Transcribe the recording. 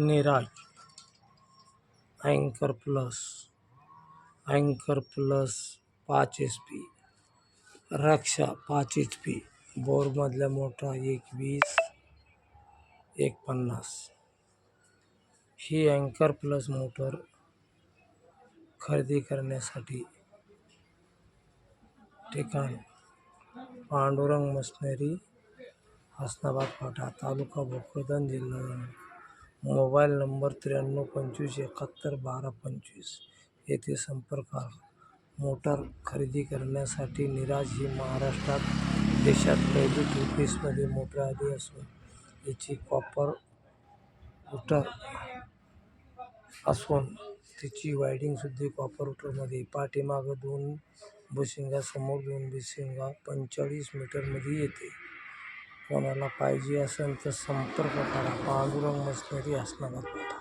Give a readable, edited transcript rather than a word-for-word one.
Eras अँकर plus 5 HP, रक्षा 5 HP, बोरमधल्या मोठा 120 150. ही अँकर प्लस मोटर खरेदी करण्यासाठी ठिकाण पांडुरंग मशिनरी, हसनाबाद फाटा, तालुका भोकरदन, जिल्हा जालना. मोबाईल नंबर 9325711225 येथे संपर्क करा. मोटार खरेदी करण्यासाठी निराज ही महाराष्ट्रात देशात पहिली 2 पीसमध्ये मोटर आली असून हिची कॉपर उटर असून तिची वायडिंगसुद्धा कॉपर उटरमध्ये. पाठीमागं 2 भुशिंगा, समोर 2 भुशिंगा 45 मीटरमध्ये येते. कोणाला पाहिजे असेल तर संपर्क करा. पांडुरंग मशिनरी, हसनाबाद फाटा.